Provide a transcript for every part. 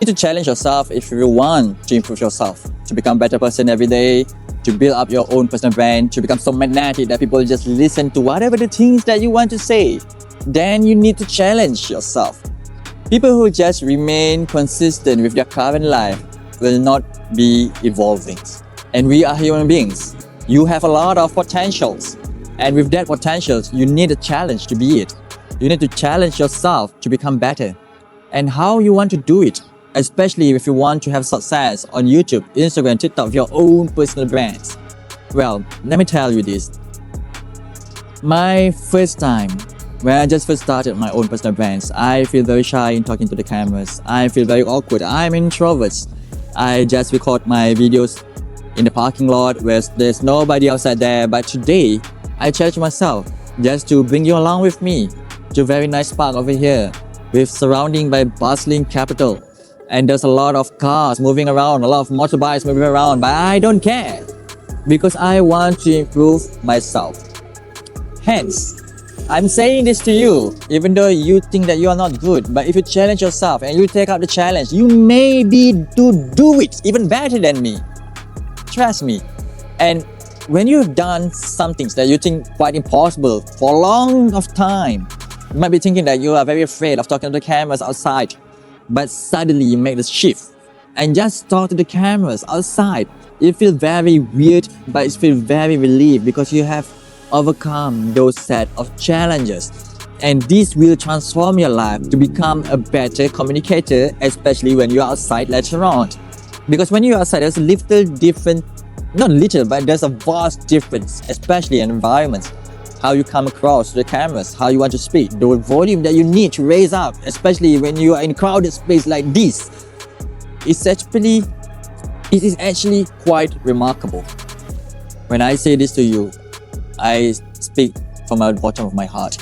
You need to challenge yourself if you want to improve yourself, to become a better person every day, to build up your own personal brand, to become so magnetic that people just listen to whatever the things that you want to say. Then you need to challenge yourself. People who just remain consistent with their current life will not be evolving. And we are human beings. You have a lot of potentials. And with that potential, you need a challenge to be it. You need to challenge yourself to become better. And how you want to do it, especially if you want to have success on YouTube, Instagram, TikTok, your own personal brands. Well, let me tell you this. My first time, when I just first started my own personal brands, I feel very shy in talking to the cameras. I feel very awkward. I'm an introvert. I just record my videos in the parking lot where there's nobody outside there. But today, I challenge myself just to bring you along with me to a very nice park over here, with surrounding by bustling capital. And there's a lot of cars moving around, a lot of motorbikes moving around, but I don't care because I want to improve myself. Hence, I'm saying this to you, even though you think that you are not good, but if you challenge yourself and you take up the challenge, you may be to do it even better than me. Trust me. And when you've done some things that you think quite impossible for a long of time, you might be thinking that you are very afraid of talking to the cameras outside, but suddenly you make the shift and just talk to the cameras outside. It feels very weird, but it feels very relieved because you have overcome those set of challenges. And this will transform your life to become a better communicator, especially when you're outside later on. Because when you're outside, there's a little different, not little, but there's a vast difference, especially in environments. How you come across to the cameras, how you want to speak, the volume that you need to raise up, especially when you are in a crowded space like this. It is actually quite remarkable. When I say this to you, I speak from the bottom of my heart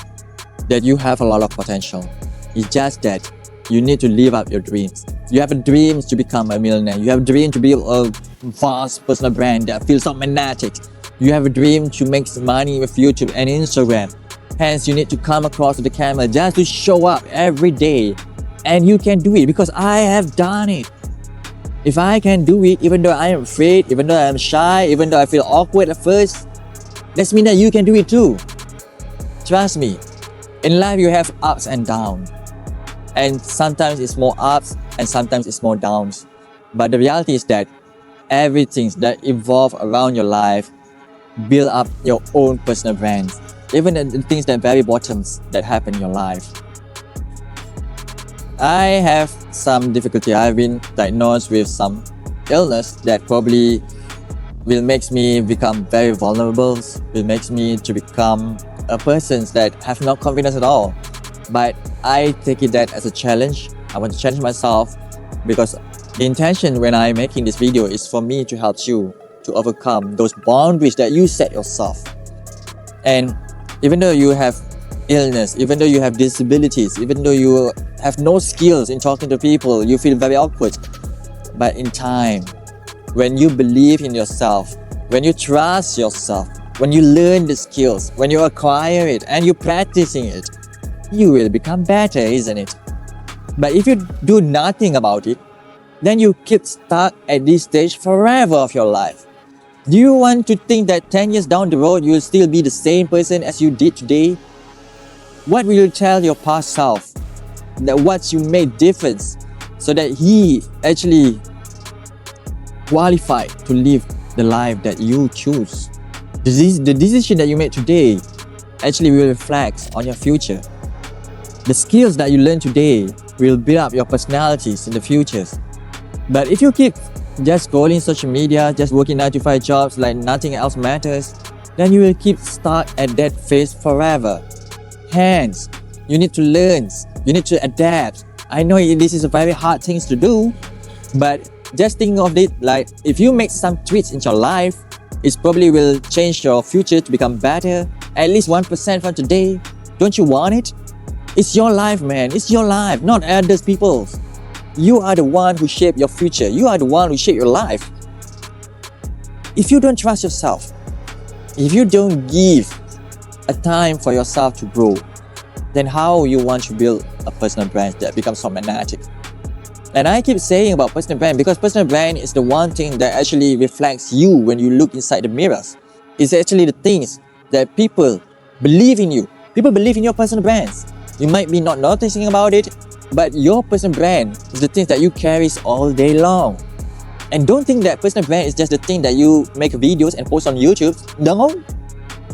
that you have a lot of potential. It's just that you need to live up your dreams. You have a dream to become a millionaire. You have a dream to build a vast personal brand that feels so magnetic. You have a dream to make some money with YouTube and Instagram. Hence, you need to come across to the camera just to show up every day. And you can do it because I have done it. If I can do it, even though I am afraid, even though I am shy, even though I feel awkward at first, that means that you can do it too. Trust me. In life, you have ups and downs. And sometimes it's more ups and sometimes it's more downs. But the reality is that everything that evolves around your life build up your own personal brand. Even the things that very bottoms that happen in your life. I have some difficulty. I've been diagnosed with some illness that probably will make me become very vulnerable, will make me to become a person that have no confidence at all. But I take it that as a challenge. I want to challenge myself because the intention when I'm making this video is for me to help you to overcome those boundaries that you set yourself. And even though you have illness, even though you have disabilities, even though you have no skills in talking to people, you feel very awkward. But in time, when you believe in yourself, when you trust yourself, when you learn the skills, when you acquire it and you're practicing it, you will become better, isn't it? But if you do nothing about it, then you keep stuck at this stage forever of your life. Do you want to think that 10 years down the road, you'll still be the same person as you did today? What will you tell your past self? That what you made difference so that he actually qualified to live the life that you choose. The decision that you made today actually will reflect on your future. The skills that you learn today will build up your personalities in the future. But if you keep just scrolling social media, just working 9 to 5 jobs like nothing else matters, then you will keep stuck at that phase forever. Hence, you need to learn, you need to adapt. I know this is a very hard thing to do, but just think of it like if you make some tweaks in your life, it probably will change your future to become better, at least 1% from today. Don't you want it? It's your life, man. It's your life, not others people's. You are the one who shape your future. You are the one who shape your life. If you don't trust yourself, if you don't give a time for yourself to grow, then how you want to build a personal brand that becomes so magnetic? And I keep saying about personal brand because personal brand is the one thing that actually reflects you when you look inside the mirrors. It's actually the things that people believe in you. People believe in your personal brands. You might be not noticing about it, but your personal brand is the things that you carry all day long. And don't think that personal brand is just the thing that you make videos and post on YouTube. No.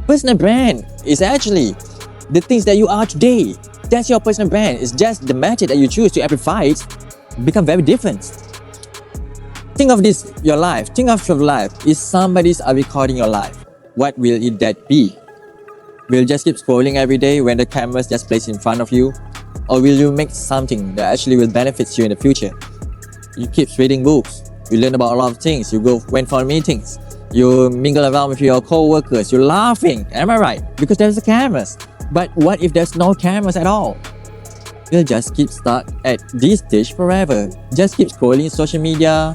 Personal brand is actually the things that you are today. That's your personal brand. It's just the method that you choose to amplify it become very different. Think of this, your life. Think of your life. If somebody's recording your life, what will it that be? Will you just keep scrolling every day when the camera's just placed in front of you? Or will you make something that actually will benefit you in the future? You keep reading books. You learn about a lot of things. You went for meetings. You mingle around with your co-workers. You're laughing. Am I right? Because there's the cameras. But what if there's no cameras at all? You'll just keep stuck at this stage forever. Just keep scrolling social media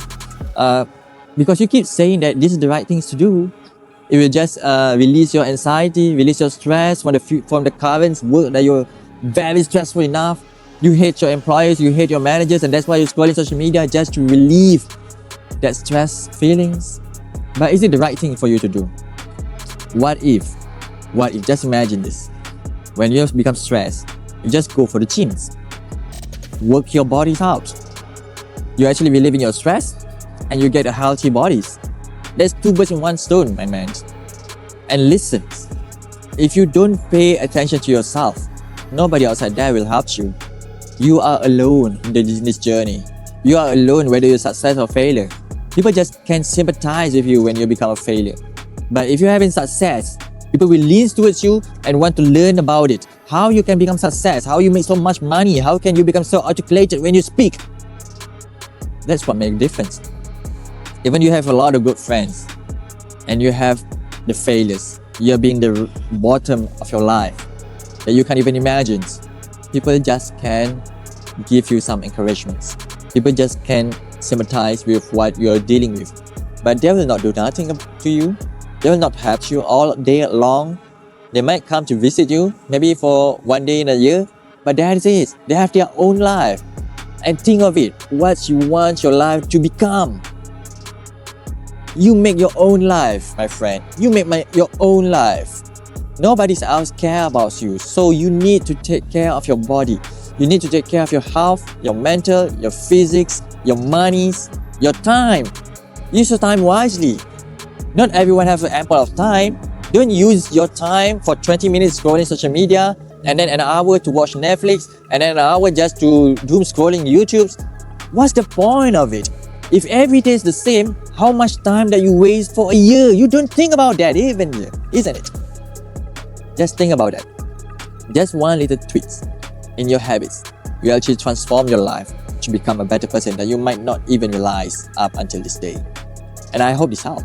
because you keep saying that this is the right things to do. It will just release your anxiety, release your stress from the current work that you're very stressful enough. You hate your employers, you hate your managers, and that's why you're scrolling social media just to relieve that stress feelings. But is it the right thing for you to do? What if, just imagine this. When you become stressed, you just go for the gyms. Work your bodies out. You actually relieving your stress and you get a healthy bodies. There's two birds in one stone, my man. And listen, if you don't pay attention to yourself, nobody outside there will help you. You are alone in this journey. You are alone whether you're success or failure. People just can sympathize with you when you become a failure. But if you're having success, people will lean towards you and want to learn about it. How you can become success, how you make so much money, how can you become so articulated when you speak. That's what makes a difference. Even you have a lot of good friends and you have the failures, you're being the bottom of your life that you can't even imagine. People just can give you some encouragement. People just can sympathize with what you're dealing with. But they will not do nothing to you. They will not help you all day long. They might come to visit you, maybe for one day in a year. But that is it. They have their own life. And think of it, what you want your life to become. You make your own life, my friend. You make your own life. Nobody else cares about you. So you need to take care of your body. You need to take care of your health, your mental, your physics, your monies, your time. Use your time wisely. Not everyone has ample of time. Don't use your time for 20 minutes scrolling social media and then an hour to watch Netflix and then an hour just to doom scrolling YouTube. What's the point of it? If every day is the same, how much time that you waste for a year? You don't think about that even, isn't it? Just think about that. Just one little tweak in your habits will actually transform your life to become a better person that you might not even realize up until this day. And I hope this helped.